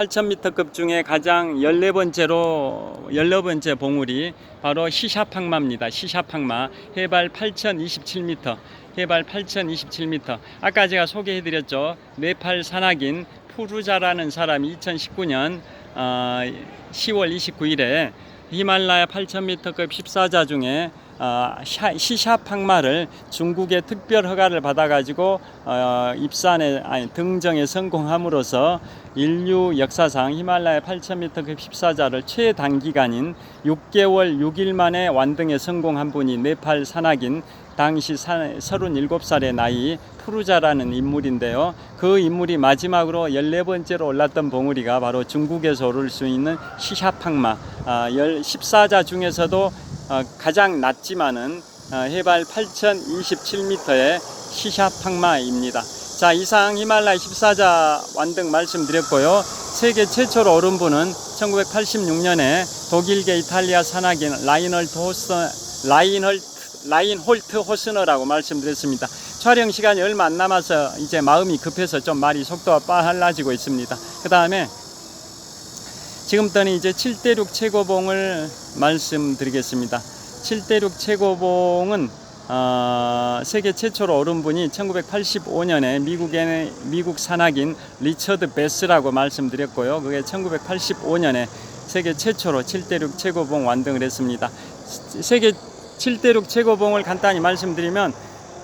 8000m급 중에 가장 14번째 봉우리 바로 시샤팡마입니다. 시샤팡마 해발 8027m, 해발 8027m. 아까 제가 소개해드렸죠. 네팔 산악인 푸루자라는 사람이 2019년 10월 29일에 히말라야 8000m급 14자 중에 시샤팡마를 중국의 특별 허가를 받아가지고 등정에 성공함으로써 인류 역사상 히말라야 8000m급 14자를 최단기간인 6개월 6일 만에 완등에 성공한 분이 네팔 산악인 당시 37살의 나이 푸루자라는 인물인데요. 그 인물이 마지막으로 14번째로 올랐던 봉우리가 바로 중국에서 오를 수 있는 시샤팡마 14자 중에서도 가장 낮지만은 해발 8027m의 시샤팡마입니다. 자, 이상 히말라야 14자 완등 말씀드렸고요. 세계 최초로 오른 분은 1986년에 독일계 이탈리아 산악인 라인홀트 호스너라고 말씀드렸습니다. 촬영 시간이 얼마 안 남아서 이제 마음이 급해서 좀 말이 속도가 빨라지고 있습니다. 그 다음에 지금부터는 이제 7대륙 최고봉을 말씀드리겠습니다. 7대륙 최고봉은 세계 최초로 오른 분이 1985년에 미국 산악인 리처드 베스라고 말씀드렸고요. 그게 1985년에 세계 최초로 7대륙 최고봉 완등을 했습니다. 세계 7대륙 최고봉을 간단히 말씀드리면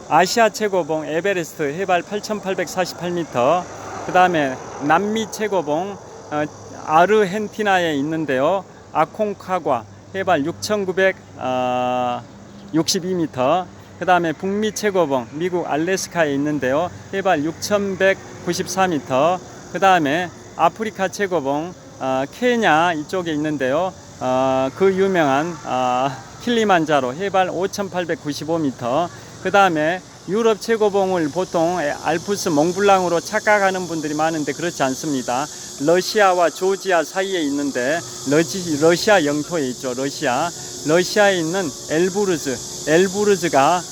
아시아 최고봉 에베레스트 해발 8848m, 그 다음에 남미 최고봉 아르헨티나에 있는데요. 아콩카과 해발 6962m, 그 다음에 북미 최고봉 미국 알래스카에 있는데요. 해발 6194m, 그 다음에 아프리카 최고봉 케냐 이쪽에 있는데요. 그 유명한 킬리만자로 해발 5895m, 그 다음에 유럽 최고봉을 보통 알프스 몽블랑으로 착각하는 분들이 많은데 그렇지 않습니다. 러시아와 조지아 사이에 있는데 러시아 영토에 있죠. 러시아에 있는 엘부르즈가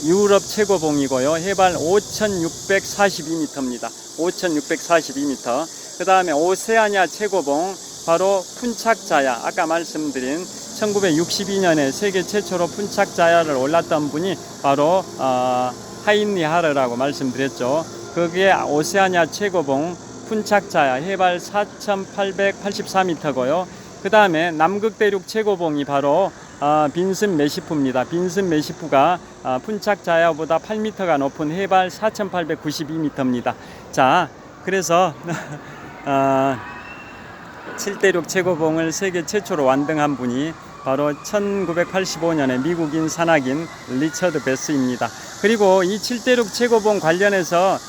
유럽 최고봉이고요. 해발 5642m입니다. 5642m. 그 다음에 오세아니아 최고봉 바로 푼착자야, 아까 말씀드린 1962년에 세계 최초로 푼착자야를 올랐던 분이 바로 하인리하르라고 말씀드렸죠. 그게 오세아니아 최고봉 푼착자야 해발 4884m고요. 그 다음에 남극대륙 최고봉이 바로 빈슨 메시프입니다. 빈슨 메시프가 푼착자야보다 8m가 높은 해발 4892m입니다. 자, 그래서 7대륙 최고봉을 세계 최초로 완등한 분이 바로 1985년에 미국인 산악인 리처드 베스입니다. 그리고 이 7대륙 최고봉 관련해서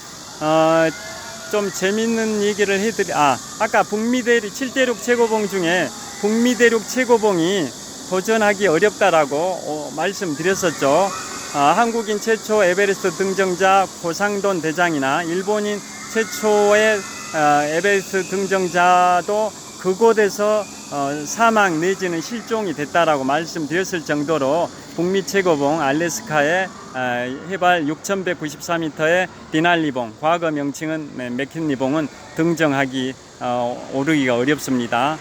좀 재밌는 얘기를 아까 7대륙 최고봉 중에 북미대륙 최고봉이 도전하기 어렵다라고 말씀드렸었죠. 한국인 최초 에베레스트 등정자 고상돈 대장이나 일본인 최초의 에베레스트 등정자도 그곳에서 사망 내지는 실종이 됐다라고 말씀드렸을 정도로 북미 최고봉 알래스카의 해발 6194m의 디날리봉, 과거 명칭은 맥킨리봉은 등정하기 오르기가 어렵습니다.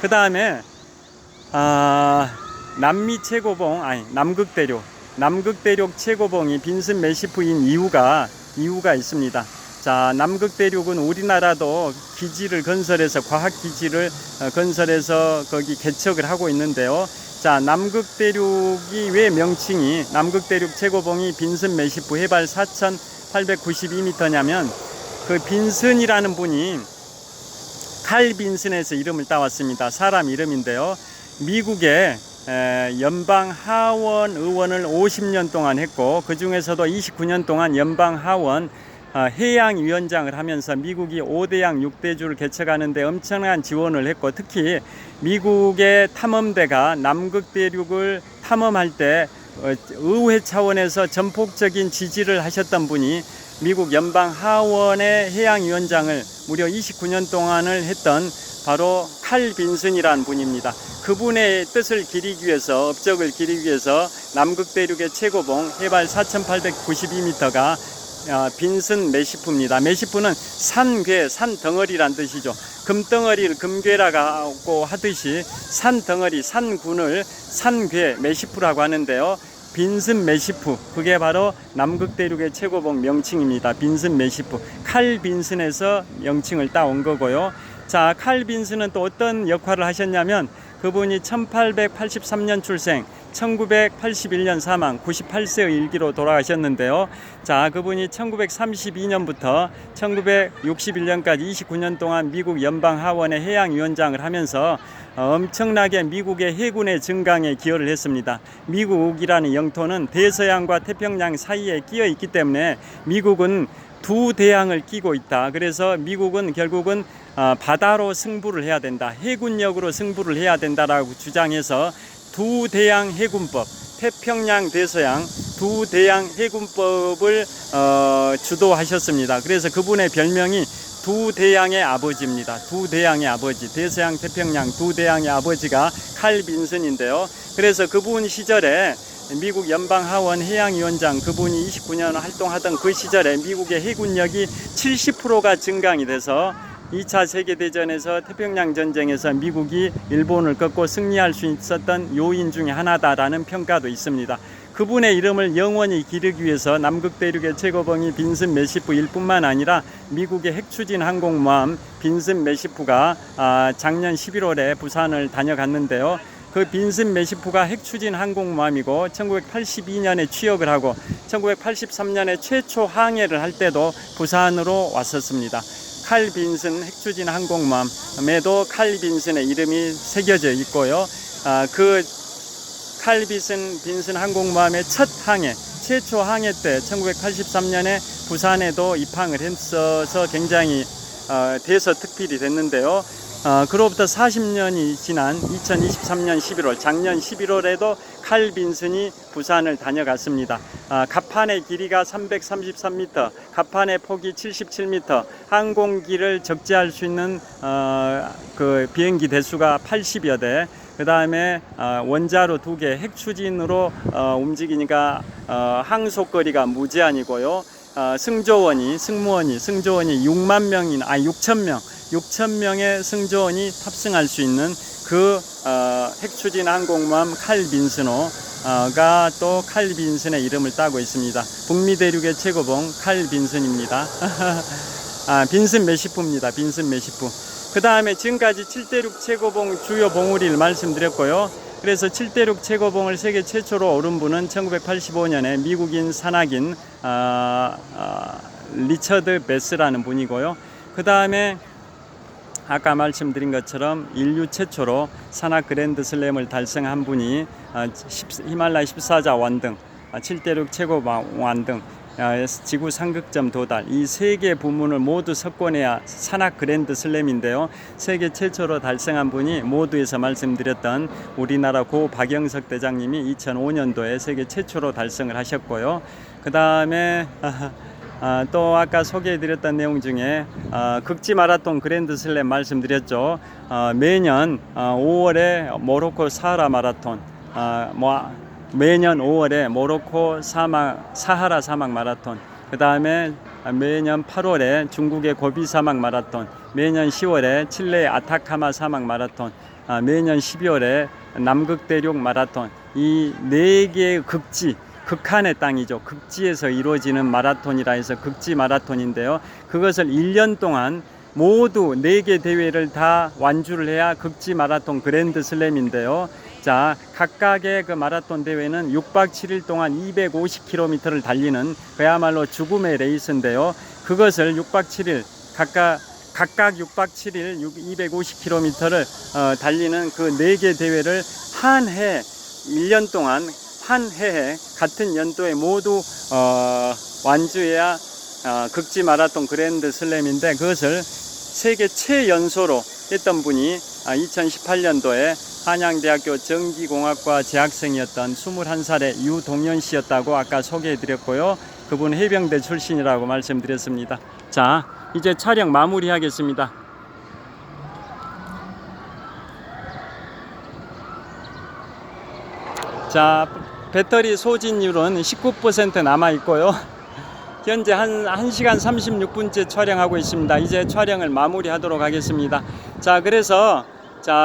그 다음에 남미 최고봉 남극대륙 최고봉이 빈슨 메시프인 이유가 있습니다. 자, 남극대륙은 우리나라도 기지를 건설해서 과학기지를 건설해서 거기 개척을 하고 있는데요. 자, 남극대륙이 왜 명칭이 남극대륙 최고봉이 빈슨 메시프 해발 4892m냐면 그 빈슨이라는 분이 칼 빈슨에서 이름을 따왔습니다. 사람 이름인데요. 미국의 연방 하원 의원을 50년 동안 했고 그 중에서도 29년 동안 연방 하원 해양위원장을 하면서 미국이 5대양 6대주를 개척하는데 엄청난 지원을 했고, 특히 미국의 탐험대가 남극대륙을 탐험할 때 의회 차원에서 전폭적인 지지를 하셨던 분이 미국 연방 하원의 해양위원장을 무려 29년 동안을 했던 바로 칼 빈슨이라는 분입니다. 그분의 뜻을 기리기 위해서, 업적을 기리기 위해서 남극대륙의 최고봉 해발 4892m가 빈슨 메시프입니다. 메시프는 산괴, 산덩어리란 뜻이죠. 금덩어리를 금괴라고 하듯이 산덩어리, 산군을 산괴, 메시프라고 하는데요. 빈슨 메시프, 그게 바로 남극대륙의 최고봉 명칭입니다. 빈슨 메시프, 칼 빈슨에서 명칭을 따온 거고요. 자, 칼 빈슨은 또 어떤 역할을 하셨냐면, 그분이 1883년 출생, 1981년 사망, 98세의 일기로 돌아가셨는데요. 자, 그분이 1932년부터 1961년까지 29년 동안 미국 연방하원의 해양위원장을 하면서 엄청나게 미국의 해군의 증강에 기여를 했습니다. 미국이라는 영토는 대서양과 태평양 사이에 끼어 있기 때문에 미국은 두 대양을 끼고 있다. 그래서 미국은 결국은 바다로 승부를 해야 된다, 해군력으로 승부를 해야 된다라고 주장해서 두 대양 해군법, 태평양 대서양 두 대양 해군법을 주도하셨습니다. 그래서 그분의 별명이 두 대양의 아버지입니다. 두 대양의 아버지, 대서양 태평양 두 대양의 아버지가 칼 빈슨인데요. 그래서 그분 시절에 미국 연방하원 해양위원장, 그분이 29년 활동하던 그 시절에 미국의 해군력이 70%가 증강이 돼서 2차 세계대전에서 태평양 전쟁에서 미국이 일본을 꺾고 승리할 수 있었던 요인 중에 하나다라는 평가도 있습니다. 그분의 이름을 영원히 기르기 위해서 남극대륙의 최고봉이 빈슨 메시프일 뿐만 아니라 미국의 핵추진 항공모함 빈슨 메시프가 작년 11월에 부산을 다녀갔는데요. 그 빈슨 메시프가 핵추진 항공모함이고 1982년에 취역을 하고 1983년에 최초 항해를 할 때도 부산으로 왔었습니다. 칼 빈슨 핵추진 항공모함에도 칼 빈슨의 이름이 새겨져 있고요. 그 칼 빈슨 항공모함의 첫 항해, 최초 항해 때 1983년에 부산에도 입항을 했어서 굉장히 대서특필이 됐는데요. 그로부터 40년이 지난 2023년 11월, 작년 11월에도 칼 빈슨이 부산을 다녀갔습니다. 갑판의 길이가 333m, 갑판의 폭이 77m, 항공기를 적재할 수 있는 그 비행기 대수가 80여 대, 그 다음에 원자로 2개, 핵추진으로 움직이니까 항속거리가 무제한이고요. 승무원이 6만 명이나 6천 명의 승조원이 탑승할 수 있는 그 핵추진 항공모함 칼 빈슨호가 또 칼 빈슨의 이름을 따고 있습니다. 북미 대륙의 최고봉 칼 빈슨입니다. 빈슨 메시프입니다. 빈슨 메시프. 그 다음에 지금까지 7대륙 최고봉 주요 봉우리를 말씀드렸고요. 그래서 7대륙 최고봉을 세계 최초로 오른 분은 1985년에 미국인 산악인 리처드 베스라는 분이고요. 그 다음에 아까 말씀드린 것처럼 인류 최초로 산악 그랜드 슬램을 달성한 분이 히말라야 14자 완등, 7대륙 최고봉 완등, 지구 상극점 도달, 이 세 개 부문을 모두 석권해야 산악 그랜드 슬램인데요. 세계 최초로 달성한 분이 모두에서 말씀드렸던 우리나라 고 박영석 대장님이 2005년도에 세계 최초로 달성을 하셨고요. 그 다음에 또 아까 소개해드렸던 내용 중에 극지 마라톤 그랜드 슬램 말씀드렸죠. 매년 5월에 모로코 사하라 마라톤, 매년 5월에 모로코 사하라 사막 마라톤, 그 다음에 매년 8월에 중국의 고비 사막 마라톤, 매년 10월에 칠레의 아타카마 사막 마라톤, 매년 12월에 남극대륙 마라톤, 이 4개의 극한의 땅이죠. 극지에서 이루어지는 마라톤이라 해서 극지 마라톤인데요. 그것을 1년 동안 모두 4개 대회를 다 완주를 해야 극지 마라톤 그랜드 슬램인데요. 자, 각각의 그 마라톤 대회는 6박 7일 동안 250km를 달리는 그야말로 죽음의 레이스인데요. 그것을 6박 7일 각각 6박 7일 250km를 달리는 그 4개 대회를 한 해 1년 동안 한 해에 같은 연도에 모두 완주해야 극지 마라톤 그랜드 슬램인데, 그것을 세계 최연소로 했던 분이 2018년도에 한양대학교 전기공학과 재학생이었던 21살의 유동현 씨였다고 아까 소개해드렸고요. 그분 해병대 출신이라고 말씀드렸습니다. 자, 이제 촬영 마무리하겠습니다. 자, 배터리 소진율은 19% 남아 있고요. 현재 1시간 36분째 촬영하고 있습니다. 이제 촬영을 마무리하도록 하겠습니다. 자, 그래서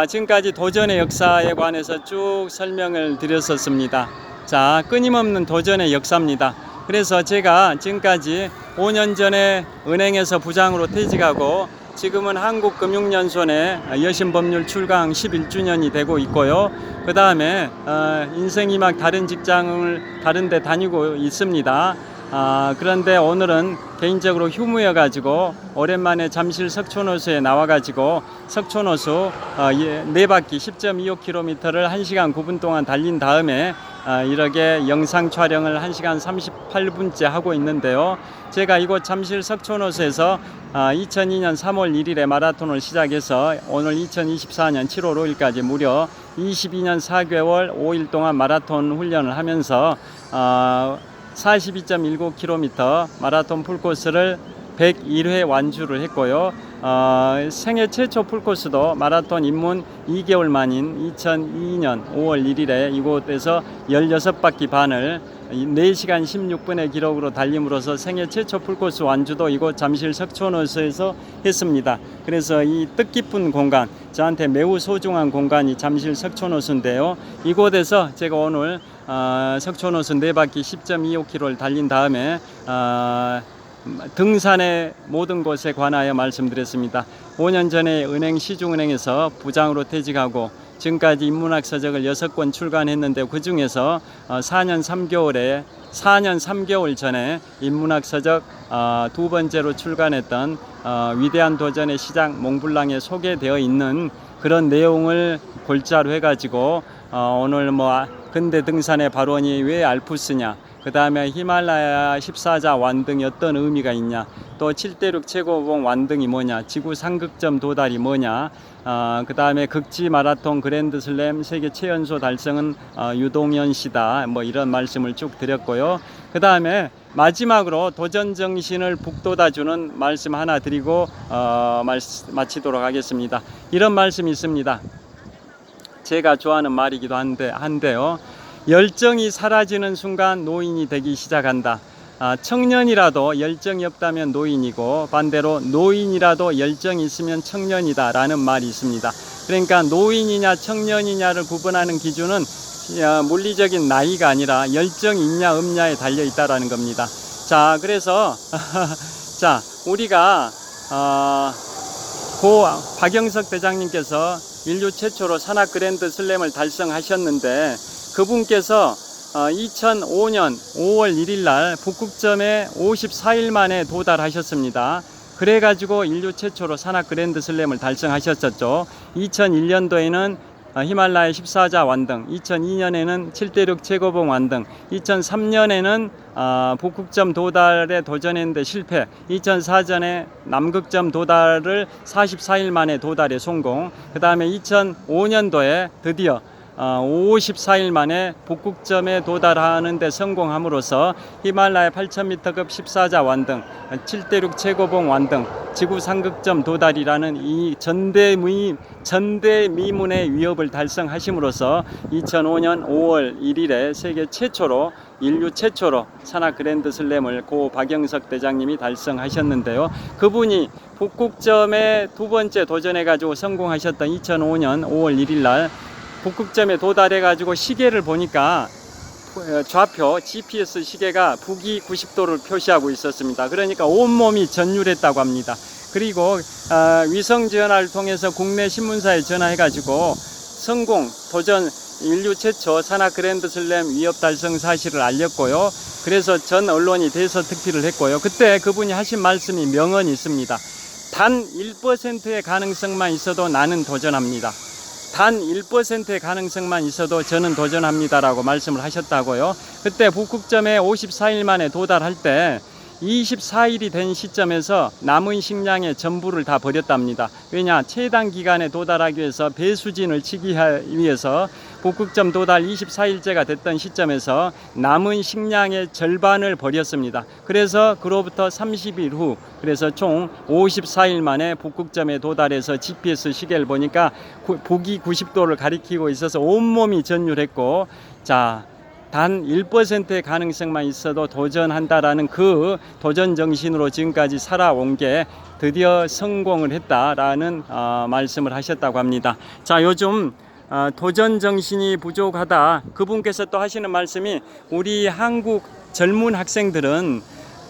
지금까지 도전의 역사에 관해서 쭉 설명을 드렸었습니다. 자, 끊임없는 도전의 역사입니다. 그래서 제가 지금까지 5년 전에 은행에서 부장으로 퇴직하고 지금은 한국금융연수원에 여신법률 출강 11주년이 되고 있고요. 그 다음에 인생이 막 다른 직장을 다른 데 다니고 있습니다. 그런데 오늘은 개인적으로 휴무여 가지고 오랜만에 잠실 석촌호수에 나와 가지고 석촌호수 4바퀴 10.25km를 1시간 9분 동안 달린 다음에 이렇게 영상 촬영을 1시간 38분째 하고 있는데요. 제가 이곳 잠실 석촌호수에서 2002년 3월 1일에 마라톤을 시작해서 오늘 2024년 7월 5일까지 무려 22년 4개월 5일 동안 마라톤 훈련을 하면서 42.19km 마라톤 풀코스를 101회 완주를 했고요. 생애 최초 풀코스도 마라톤 입문 2개월 만인 2002년 5월 1일에 이곳에서 16바퀴 반을 4시간 16분의 기록으로 달림으로써 생애 최초 풀코스 완주도 이곳 잠실 석촌호수에서 했습니다. 그래서 이 뜻깊은 공간, 저한테 매우 소중한 공간이 잠실 석촌호수인데요. 이곳에서 제가 오늘 석촌호수 4바퀴 10.25km를 달린 다음에 등산의 모든 것에 관하여 말씀드렸습니다. 5년 전에 은행 시중은행에서 부장으로 퇴직하고 지금까지 인문학 서적을 6권 출간했는데 그 중에서 4년 3개월 전에 인문학 서적 2번째로 출간했던 위대한 도전의 시작 몽블랑에 소개되어 있는 그런 내용을 골자로 해가지고 오늘 근대 등산의 발원이 왜 알프스냐, 그 다음에 히말라야 14자 완등이 어떤 의미가 있냐, 또 7대륙 최고봉 완등이 뭐냐, 지구 상극점 도달이 뭐냐, 그 다음에 극지 마라톤 그랜드슬램 세계 최연소 달성은 유동현 씨다, 이런 말씀을 쭉 드렸고요. 그 다음에 마지막으로 도전 정신을 북돋아주는 말씀 하나 드리고 마치도록 하겠습니다. 이런 말씀이 있습니다. 제가 좋아하는 말이기도 한데요. 열정이 사라지는 순간 노인이 되기 시작한다. 청년이라도 열정이 없다면 노인이고 반대로 노인이라도 열정이 있으면 청년이다 라는 말이 있습니다. 그러니까 노인이냐 청년이냐를 구분하는 기준은 물리적인 나이가 아니라 열정이 있냐 없냐에 달려 있다라는 겁니다. 자, 그래서 우리가 고 박영석 대장님께서 인류 최초로 산악 그랜드 슬램을 달성하셨는데 그분께서 2005년 5월 1일 날 북극점에 54일 만에 도달하셨습니다. 그래가지고 인류 최초로 산악 그랜드 슬램을 달성하셨었죠. 2001년도에는 히말라야 14자 완등, 2002년에는 7대륙 최고봉 완등, 2003년에는 북극점 도달에 도전했는데 실패, 2004년에 남극점 도달을 44일 만에 도달에 성공, 그 다음에 2005년도에 드디어 54일 만에 북극점에 도달하는 데 성공함으로써 히말라야 8000m급 14자 완등, 7대륙 최고봉 완등, 지구 상극점 도달이라는 이 전대미문의 위협을 달성하심으로써 2005년 5월 1일에 세계 최초로 인류 최초로 산악 그랜드 슬램을 고 박영석 대장님이 달성하셨는데요. 그분이 북극점에 두 번째 도전해 가지고 성공하셨던 2005년 5월 1일 날 북극점에 도달해 가지고 시계를 보니까 좌표 GPS 시계가 북위 90도를 표시하고 있었습니다. 그러니까 온몸이 전율했다고 합니다. 그리고 위성 전화를 통해서 국내 신문사에 전화해 가지고 성공 도전 인류 최초 산악 그랜드 슬램 위협 달성 사실을 알렸고요. 그래서 전 언론이 대서특필을 했고요. 그때 그분이 하신 말씀이 명언이 있습니다. 단 1%의 가능성만 있어도 나는 도전합니다. 단 1%의 가능성만 있어도 저는 도전합니다라고 말씀을 하셨다고요. 그때 북극점에 54일 만에 도달할 때 24일이 된 시점에서 남은 식량의 전부를 다 버렸답니다. 왜냐? 최단 기간에 도달하기 위해서 배수진을 치기 위해서 북극점 도달 24일째가 됐던 시점에서 남은 식량의 절반을 버렸습니다. 그래서 그로부터 30일 후, 그래서 총 54일 만에 북극점에 도달해서 GPS 시계를 보니까 북위 90도를 가리키고 있어서 온몸이 전율했고, 자, 단 1%의 가능성만 있어도 도전한다라는 그 도전 정신으로 지금까지 살아온 게 드디어 성공을 했다라는 말씀을 하셨다고 합니다. 자, 요즘 도전 정신이 부족하다. 그분께서 또 하시는 말씀이 우리 한국 젊은 학생들은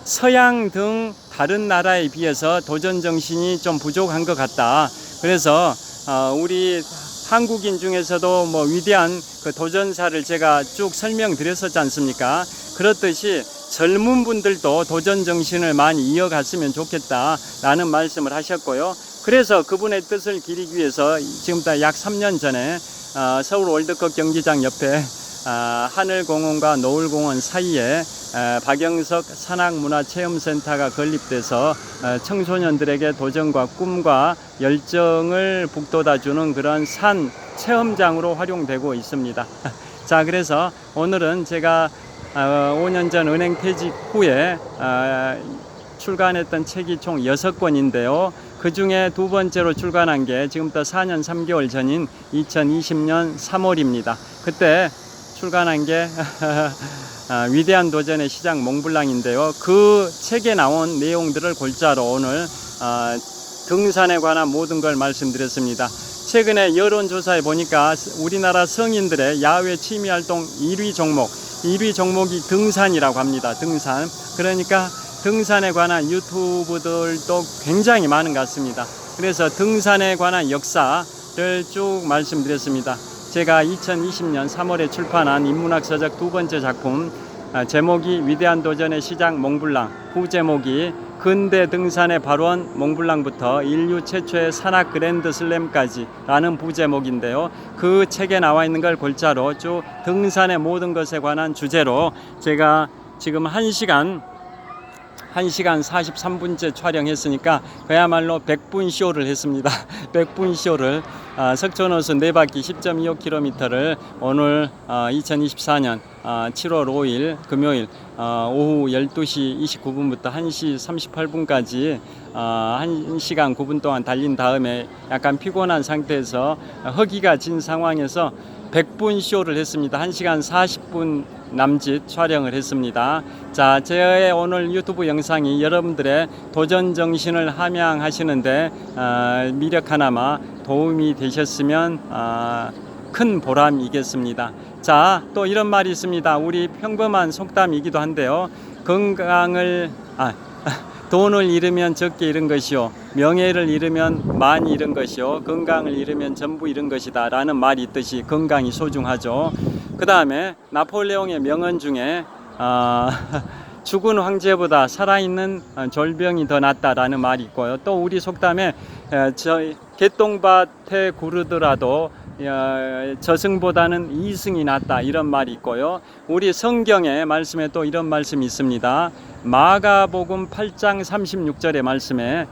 서양 등 다른 나라에 비해서 도전 정신이 좀 부족한 것 같다. 그래서 우리 한국인 중에서도 뭐 위대한 그 도전사를 제가 쭉 설명드렸었지 않습니까? 그렇듯이 젊은 분들도 도전 정신을 많이 이어갔으면 좋겠다라는 말씀을 하셨고요. 그래서 그분의 뜻을 기리기 위해서 지금부터 약 3년 전에 서울 월드컵 경기장 옆에 하늘공원과 노을공원 사이에 박영석 산악문화체험센터가 건립돼서 청소년들에게 도전과 꿈과 열정을 북돋아주는 그런 산 체험장으로 활용되고 있습니다. 자, 그래서 오늘은 제가 5년 전 은행 퇴직 후에 출간했던 책이 총 6권인데요. 그 중에 두 번째로 출간한 게 지금부터 4년 3개월 전인 2020년 3월입니다. 그때 출간한 게 위대한 도전의 시작 몽블랑인데요. 그 책에 나온 내용들을 골자로 오늘 등산에 관한 모든 걸 말씀드렸습니다. 최근에 여론조사에 보니까 우리나라 성인들의 야외 취미활동 1위 종목이 등산이라고 합니다. 등산. 그러니까 등산에 관한 유튜브들도 굉장히 많은 것 같습니다. 그래서 등산에 관한 역사를 쭉 말씀드렸습니다. 제가 2020년 3월에 출판한 인문학 서적 두 번째 작품, 제목이 위대한 도전의 시작 몽블랑, 후제목이 근대 등산의 발원 몽블랑부터 인류 최초의 산악 그랜드 슬램까지 라는 부제목인데요. 그 책에 나와 있는 걸 골자로 쭉 등산의 모든 것에 관한 주제로 제가 지금 1시간 43분째 촬영했으니까 그야말로 100분 쇼를 했습니다. 100분 쇼를 석촌호수 4바퀴 10.25km를 오늘 2024년 7월 5일 금요일 오후 12시 29분부터 1시 38분까지 1시간 9분 동안 달린 다음에 약간 피곤한 상태에서 허기가 진 상황에서 100분 쇼를 했습니다. 1시간 40분 남짓 촬영을 했습니다. 자, 제 오늘 유튜브 영상이 여러분들의 도전 정신을 함양하시는데 미력 하나마 도움이 되셨으면 큰 보람이겠습니다. 자, 또 이런 말이 있습니다. 우리 평범한 속담이기도 한데요. 돈을 잃으면 적게 잃은 것이요, 명예를 잃으면 많이 잃은 것이요, 건강을 잃으면 전부 잃은 것이다 라는 말이 있듯이 건강이 소중하죠. 그 다음에 나폴레옹의 명언 중에 죽은 황제보다 살아있는 졸병이 더 낫다라는 말이 있고요. 또 우리 속담에 개똥밭에 구르더라도 저승보다는 이승이 낫다 이런 말이 있고요. 우리 성경의 말씀에 또 이런 말씀이 있습니다. 마가복음 8장 36절의 말씀에